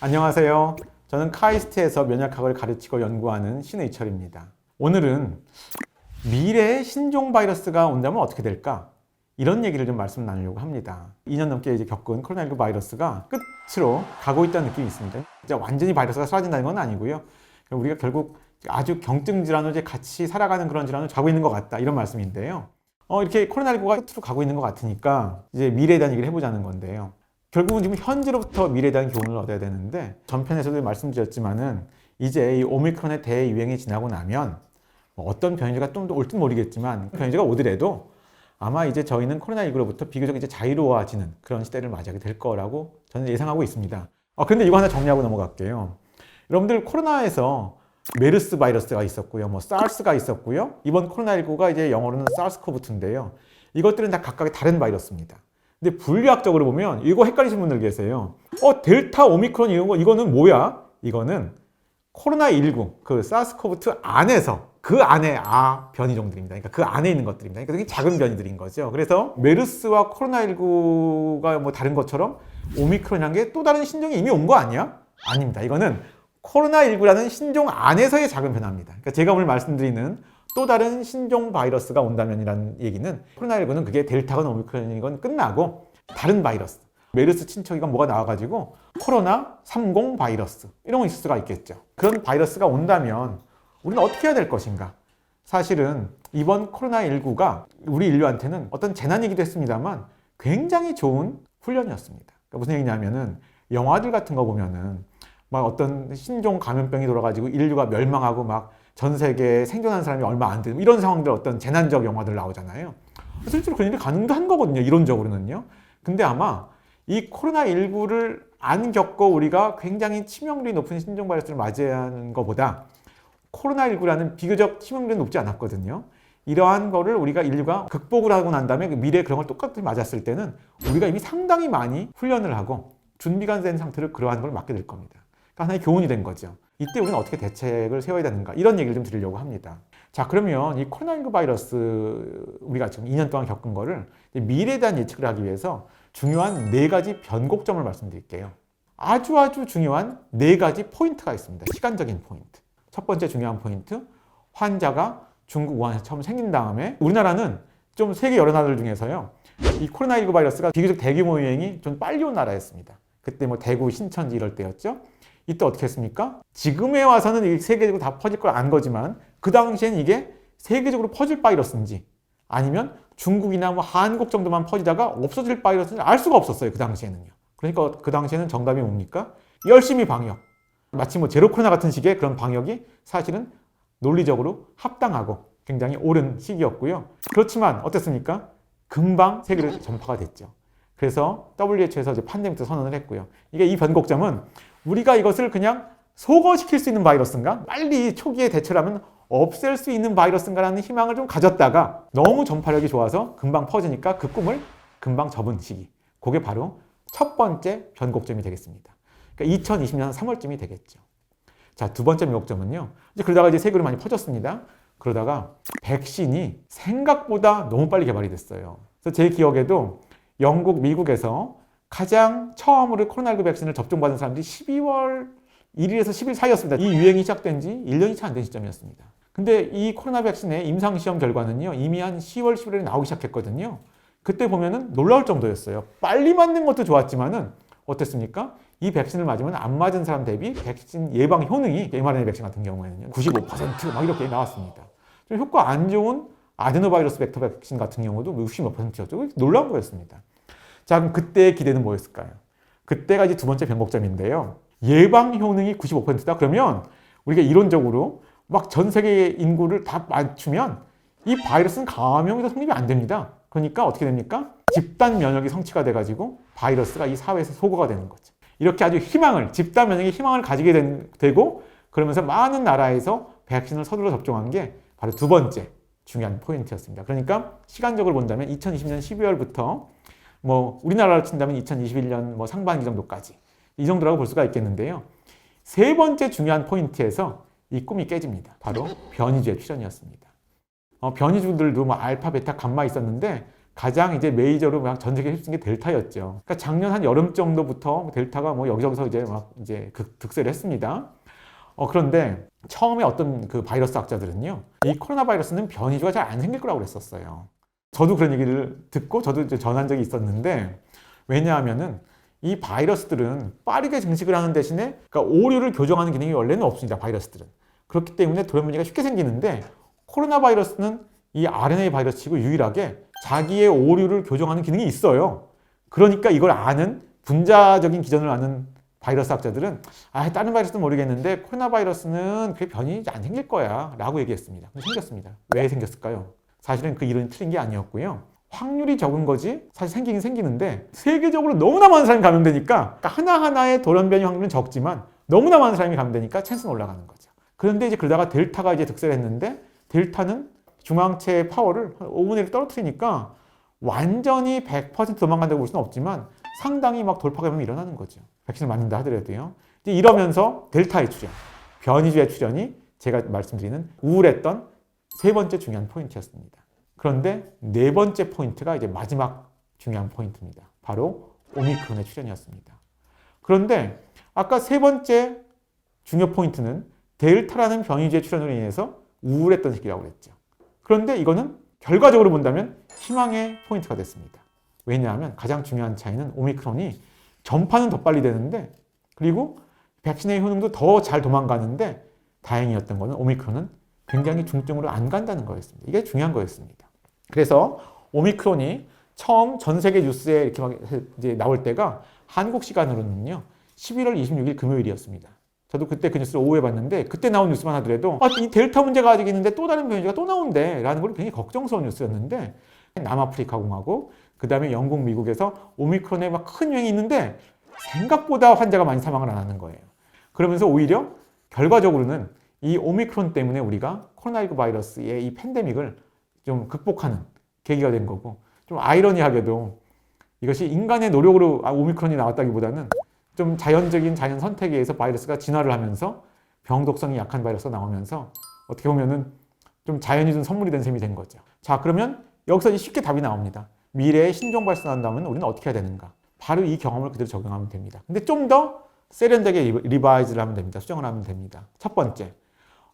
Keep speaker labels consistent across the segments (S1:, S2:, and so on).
S1: 안녕하세요. 저는 카이스트에서 면역학을 가르치고 연구하는 신의철입니다. 오늘은 미래의 신종 바이러스가 온다면 어떻게 될까? 이런 얘기를 좀 말씀 나누려고 합니다. 2년 넘게 이제 겪은 코로나19 바이러스가 끝으로 가고 있다는 느낌이 있습니다. 진짜 완전히 바이러스가 사라진다는 건 아니고요. 우리가 결국 아주 경증 질환으로 이제 같이 살아가는 그런 질환을 가고 있는 것 같다. 이런 말씀인데요. 이렇게 코로나19가 끝으로 가고 있는 것 같으니까 이제 미래에 대한 얘기를 해보자는 건데요. 결국은 지금 현재로부터 미래에 대한 교훈을 얻어야 되는데 전편에서도 말씀드렸지만은 이제 이 오미크론의 대유행이 지나고 나면 어떤 변이가 좀 더 올지 모르겠지만 변이가 오더라도 아마 이제 저희는 코로나19로부터 비교적 이제 자유로워지는 그런 시대를 맞이하게 될 거라고 저는 예상하고 있습니다. 그런데 이거 하나 정리하고 넘어갈게요. 여러분들 코로나에서 메르스 바이러스가 있었고요. 사르스가 있었고요. 이번 코로나19가 이제 영어로는 사르스코브2인데요. 이것들은 다 각각의 다른 바이러스입니다. 근데 분류학적으로 보면 이거 헷갈리시는 분들 계세요. 델타, 오미크론 이거는 뭐야? 이거는 코로나19, 그 사르스코브2 안에서 그 안에 변이종들입니다. 그러니까 그 안에 있는 것들입니다. 그러니까 되게 작은 변이들인 거죠. 그래서 메르스와 코로나19가 다른 것처럼 오미크론이라는 게 또 다른 신종이 이미 온 거 아니야? 아닙니다. 이거는 코로나19라는 신종 안에서의 작은 변화입니다. 그러니까 제가 오늘 말씀드리는 또 다른 신종 바이러스가 온다면이라는 얘기는 코로나19는 그게 델타건 오미크론이건 끝나고 다른 바이러스, 메르스 친척이건 뭐가 나와가지고 코로나 30 바이러스 이런 거 있을 수가 있겠죠. 그런 바이러스가 온다면 우리는 어떻게 해야 될 것인가? 사실은 이번 코로나19가 우리 인류한테는 어떤 재난이기도 했습니다만 굉장히 좋은 훈련이었습니다. 그러니까 무슨 얘기냐면은 영화들 같은 거 보면은 막 어떤 신종 감염병이 돌아가지고 인류가 멸망하고 막 전 세계에 생존하는 사람이 얼마 안 되는 이런 상황들 어떤 재난적 영화들 나오잖아요. 실제로 그런 일이 가능도 한 거거든요. 이론적으로는요. 근데 아마 이 코로나19를 안 겪고 우리가 굉장히 치명률이 높은 신종 바이러스를 맞이하는 것보다 코로나19라는 비교적 치명률이 높지 않았거든요. 이러한 거를 우리가 인류가 극복을 하고 난 다음에 미래에 그런 걸 똑같이 맞았을 때는 우리가 이미 상당히 많이 훈련을 하고 준비가 된 상태로 그러한 걸 맞게 될 겁니다. 그러니까 하나의 교훈이 된 거죠. 이때 우리는 어떻게 대책을 세워야 되는가 이런 얘기를 좀 드리려고 합니다. 자, 그러면 이 코로나19 바이러스 우리가 지금 2년 동안 겪은 거를 미래에 대한 예측을 하기 위해서 중요한 4가지 변곡점을 말씀드릴게요. 아주 중요한 4가지 포인트가 있습니다. 시간적인 포인트. 첫 번째 중요한 포인트, 환자가 중국 우한에서 처음 생긴 다음에 우리나라는 좀 세계 여러 나라들 중에서요. 이 코로나19 바이러스가 비교적 대규모 유행이 좀 빨리 온 나라였습니다. 그때 대구, 신천지 이럴 때였죠. 이때 어떻게 했습니까? 지금에 와서는 이게 세계적으로 다 퍼질 걸 안 거지만 그 당시에는 이게 세계적으로 퍼질 바이러스인지 아니면 중국이나 한국 정도만 퍼지다가 없어질 바이러스인지 알 수가 없었어요. 그 당시에는요. 그러니까 그 당시에는 정답이 뭡니까? 열심히 방역. 마치 제로 코로나 같은 식의 그런 방역이 사실은 논리적으로 합당하고 굉장히 옳은 시기였고요. 그렇지만 어땠습니까? 금방 세계로 전파가 됐죠. 그래서 WHO에서 이제 팬데믹 선언을 했고요. 이 변곡점은 우리가 이것을 그냥 소거시킬 수 있는 바이러스인가? 빨리 초기에 대처를 하면 없앨 수 있는 바이러스인가라는 희망을 좀 가졌다가 너무 전파력이 좋아서 금방 퍼지니까 그 꿈을 금방 접은 시기. 그게 바로 첫 번째 변곡점이 되겠습니다. 그러니까 2020년 3월쯤이 되겠죠. 자, 두 번째 변곡점은요. 그러다가 이제 세계로 많이 퍼졌습니다. 그러다가 백신이 생각보다 너무 빨리 개발이 됐어요. 그래서 제 기억에도 영국, 미국에서 가장 처음으로 코로나19 백신을 접종받은 사람들이 12월 1일에서 10일 사이였습니다. 이 유행이 시작된 지 1년이 채 안 된 시점이었습니다. 근데 이 코로나 백신의 임상시험 결과는요, 이미 한 10월, 11월에 나오기 시작했거든요. 그때 보면은 놀라울 정도였어요. 빨리 맞는 것도 좋았지만은 어땠습니까? 이 백신을 맞으면 안 맞은 사람 대비 백신 예방 효능이 mRNA 백신 같은 경우에는요, 95% 이렇게 나왔습니다. 좀 효과 안 좋은 아데노바이러스 벡터 백신 같은 경우도 60몇 %였죠. 놀라운 거였습니다. 자, 그럼 그때의 기대는 뭐였을까요? 그때가 이제 두 번째 변곡점인데요. 예방 효능이 95%다? 그러면 우리가 이론적으로 전 세계 인구를 다 맞추면 이 바이러스는 감염이 더 성립이 안 됩니다. 그러니까 어떻게 됩니까? 집단 면역이 성취가 돼가지고 바이러스가 이 사회에서 소거가 되는 거죠. 이렇게 아주 집단 면역의 희망을 가지게 되고 그러면서 많은 나라에서 백신을 서둘러 접종한 게 바로 두 번째 중요한 포인트였습니다. 그러니까 시간적으로 본다면 2020년 12월부터 우리나라로 친다면 2021년 상반기 정도까지 이 정도라고 볼 수가 있겠는데요. 세 번째 중요한 포인트에서 이 꿈이 깨집니다. 바로 변이주의 출현이었습니다. 변이주들도 알파, 베타, 감마 있었는데 가장 이제 메이저로 막 전 세계에 휩쓴 게 델타였죠. 그러니까 작년 한 여름 정도부터 델타가 뭐 여기저기서 이제 막 이제 득세를 했습니다. 그런데 처음에 어떤 그 바이러스 학자들은요, 이 코로나 바이러스는 변이주가 잘 안 생길 거라고 그랬었어요. 저도 그런 얘기를 듣고 저도 이제 전한 적이 있었는데, 왜냐하면은 이 바이러스들은 빠르게 증식을 하는 대신에 그러니까 오류를 교정하는 기능이 원래는 없습니다. 바이러스들은. 그렇기 때문에 돌연변이가 쉽게 생기는데, 코로나 바이러스는 이 RNA 바이러스치고 유일하게 자기의 오류를 교정하는 기능이 있어요. 그러니까 이걸 아는 분자적인 기전을 아는 바이러스 학자들은 다른 바이러스는 모르겠는데 코로나 바이러스는 그게 변이 안 생길 거야 라고 얘기했습니다. 생겼습니다. 왜 생겼을까요? 사실은 그 이론이 틀린 게 아니었고요. 확률이 적은 거지 사실 생기긴 생기는데 세계적으로 너무나 많은 사람이 감염되니까 하나하나의 돌연변이 확률은 적지만 너무나 많은 사람이 감염되니까 찬스는 올라가는 거죠. 그런데 이제 그러다가 델타가 이제 득세를 했는데 델타는 중앙체의 파워를 5분의 1 떨어뜨리니까 완전히 100% 도망간다고 볼 수는 없지만 상당히 막 돌파 감염이 일어나는 거죠. 백신을 맞는다 하더라도요. 이제 이러면서 델타의 출현, 변이주의 출현이 제가 말씀드리는 우울했던 세 번째 중요한 포인트였습니다. 그런데 네 번째 포인트가 이제 마지막 중요한 포인트입니다. 바로 오미크론의 출현이었습니다. 그런데 아까 세 번째 중요 포인트는 델타라는 변이주의 출현으로 인해서 우울했던 시기라고 그랬죠. 그런데 이거는 결과적으로 본다면 희망의 포인트가 됐습니다. 왜냐하면 가장 중요한 차이는 오미크론이 전파는 더 빨리 되는데 그리고 백신의 효능도 더 잘 도망가는데 다행이었던 거는 오미크론은 굉장히 중증으로 안 간다는 거였습니다. 이게 중요한 거였습니다. 그래서 오미크론이 처음 전 세계 뉴스에 이렇게 막 이제 나올 때가 한국 시간으로는요 11월 26일 금요일이었습니다. 저도 그때 그 뉴스를 오후에 봤는데 그때 나온 뉴스만 하더라도 이 델타 문제가 아직 있는데 또 다른 변이가 또 나온대 라는 걸 굉장히 걱정스러운 뉴스였는데 남아프리카 공화국 그 다음에 영국, 미국에서 오미크론에 막 큰 유행이 있는데 생각보다 환자가 많이 사망을 안 하는 거예요. 그러면서 오히려 결과적으로는 이 오미크론 때문에 우리가 코로나19 바이러스의 이 팬데믹을 좀 극복하는 계기가 된 거고 좀 아이러니하게도 이것이 인간의 노력으로 오미크론이 나왔다기보다는 좀 자연 선택에 의해서 바이러스가 진화를 하면서 병독성이 약한 바이러스가 나오면서 어떻게 보면은 좀 자연이 준 선물이 된 셈이 된 거죠. 자, 그러면 여기서 쉽게 답이 나옵니다. 미래에 신종 발생한다면 우리는 어떻게 해야 되는가? 바로 이 경험을 그대로 적용하면 됩니다. 근데 좀 더 세련되게 리바이즈를 하면 됩니다. 수정을 하면 됩니다. 첫 번째,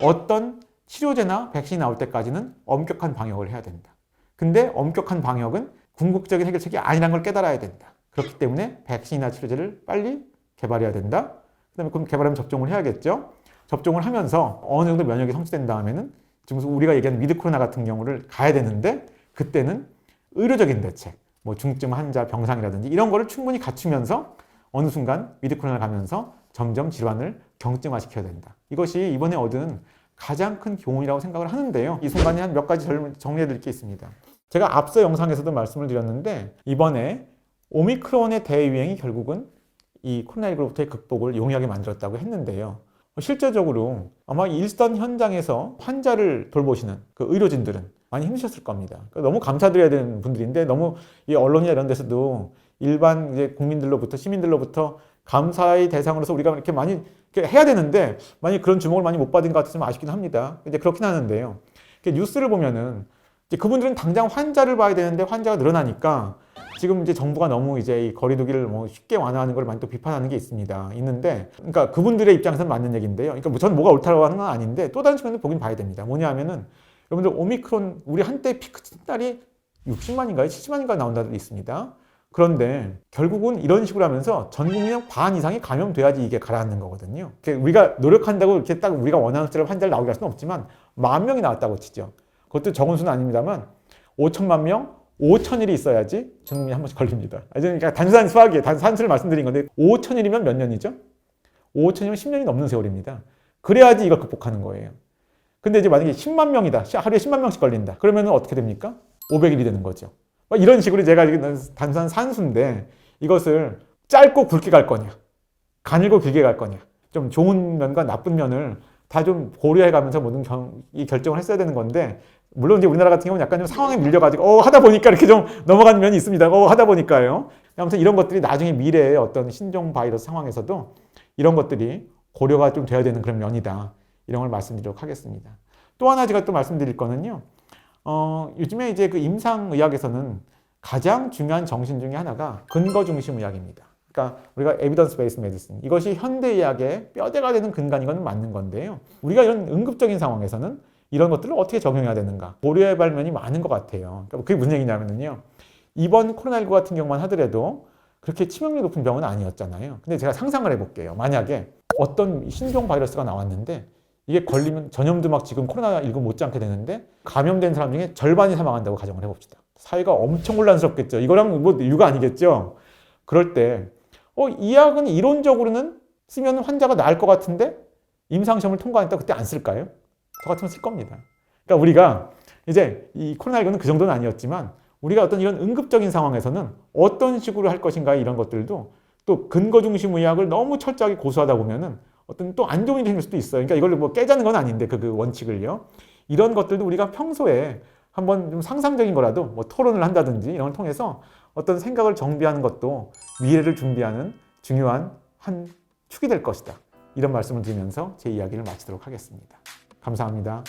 S1: 어떤 치료제나 백신이 나올 때까지는 엄격한 방역을 해야 된다. 근데 엄격한 방역은 궁극적인 해결책이 아니라는 걸 깨달아야 된다. 그렇기 때문에 백신이나 치료제를 빨리 개발해야 된다. 그다음에 그럼 개발하면 접종을 해야겠죠. 접종을 하면서 어느 정도 면역이 성취된 다음에는 지금 우리가 얘기하는 위드 코로나 같은 경우를 가야 되는데 그때는 의료적인 대책, 뭐 중증 환자 병상이라든지 이런 거를 충분히 갖추면서 어느 순간 위드 코로나를 가면서 점점 질환을 경증화시켜야 된다. 이것이 이번에 얻은 가장 큰 교훈이라고 생각을 하는데요. 이 순간에 한 몇 가지 정리해 드릴 게 있습니다. 제가 앞서 영상에서도 말씀을 드렸는데 이번에 오미크론의 대유행이 결국은 이 코로나19로부터의 극복을 용이하게 만들었다고 했는데요. 실제적으로 아마 일선 현장에서 환자를 돌보시는 그 의료진들은 많이 힘드셨을 겁니다. 너무 감사드려야 되는 분들인데 너무 이 언론이나 이런 데서도 일반 이제 국민들로부터 시민들로부터 감사의 대상으로서 우리가 이렇게 많이 이렇게 해야 되는데 만약 그런 주목을 많이 못 받은 것 같아서 아쉽긴 합니다. 이제 그렇긴 하는데요. 뉴스를 보면은 이제 그분들은 당장 환자를 봐야 되는데 환자가 늘어나니까 지금 이제 정부가 너무 이제 이 거리두기를 뭐 쉽게 완화하는 걸 많이 또 비판하는 게 있는데, 그러니까 그분들의 입장에서는 맞는 얘기인데요. 그러니까 저는 뭐가 옳다고 하는 건 아닌데 또 다른 측면도 보긴 봐야 됩니다. 뭐냐면은 여러분들 오미크론 우리 한때 피크 날이 60만인가요? 70만인가 나온 날이 있습니다. 그런데 결국은 이런 식으로 하면서 전 국민의 반 이상이 감염돼야지 이게 가라앉는 거거든요. 우리가 노력한다고 이렇게 딱 우리가 원하는 숫자로 환자를 나오게 할 수는 없지만 10,000명이 나왔다고 치죠. 그것도 적은 수는 아닙니다만 5천만 명, 5천일이 있어야지 전 국민이 한 번씩 걸립니다. 그러니까 단순한 수학이에요. 산수를 말씀드린 건데 5천일이면 몇 년이죠? 5천이면 10년이 넘는 세월입니다. 그래야지 이걸 극복하는 거예요. 근데 이제 만약에 10만 명이다. 하루에 10만 명씩 걸린다. 그러면 어떻게 됩니까? 500일이 되는 거죠. 이런 식으로 제가 단순한 산수인데 이것을 짧고 굵게 갈 거냐, 가늘고 길게 갈 거냐, 좀 좋은 면과 나쁜 면을 다 좀 고려해 가면서 모든 이 결정을 했어야 되는 건데, 물론 이제 우리나라 같은 경우는 약간 좀 상황에 밀려가지고 하다 보니까 이렇게 좀 넘어가는 면이 있습니다. 하다 보니까요. 아무튼 이런 것들이 나중에 미래의 어떤 신종 바이러스 상황에서도 이런 것들이 고려가 좀 돼야 되는 그런 면이다. 이런 걸 말씀드리도록 하겠습니다. 또 하나 제가 또 말씀드릴 거는요. 요즘에 이제 그 임상의학에서는 가장 중요한 정신 중에 하나가 근거 중심 의학입니다. 그러니까 우리가 에비던스 베이스 메디슨, 이것이 현대의학의 뼈대가 되는 근간인 건 맞는 건데요. 우리가 이런 응급적인 상황에서는 이런 것들을 어떻게 적용해야 되는가 고려해 볼 면이 많은 것 같아요. 그러니까 그게 무슨 얘기냐면요. 이번 코로나19 같은 경우만 하더라도 그렇게 치명률이 높은 병은 아니었잖아요. 근데 제가 상상을 해볼게요. 만약에 어떤 신종 바이러스가 나왔는데 이게 걸리면 전염도 막 지금 코로나19 못지않게 되는데 감염된 사람 중에 절반이 사망한다고 가정을 해봅시다. 사회가 엄청 혼란스럽겠죠. 이거랑 뭐 유가 아니겠죠. 그럴 때 이 약은 이론적으로는 쓰면 환자가 나을 것 같은데 임상시험을 통과했다 그때 안 쓸까요? 저 같으면 쓸 겁니다. 그러니까 우리가 이제 이 코로나19는 그 정도는 아니었지만 우리가 어떤 이런 응급적인 상황에서는 어떤 식으로 할 것인가 이런 것들도 또 근거 중심 의학을 너무 철저하게 고수하다 보면은 어떤 또 안 좋은 일이 생길 수도 있어요. 그러니까 이걸 뭐 깨자는 건 아닌데 그 원칙을요. 이런 것들도 우리가 평소에 한번 좀 상상적인 거라도 뭐 토론을 한다든지 이런 걸 통해서 어떤 생각을 정비하는 것도 미래를 준비하는 중요한 한 축이 될 것이다. 이런 말씀을 드리면서 제 이야기를 마치도록 하겠습니다. 감사합니다.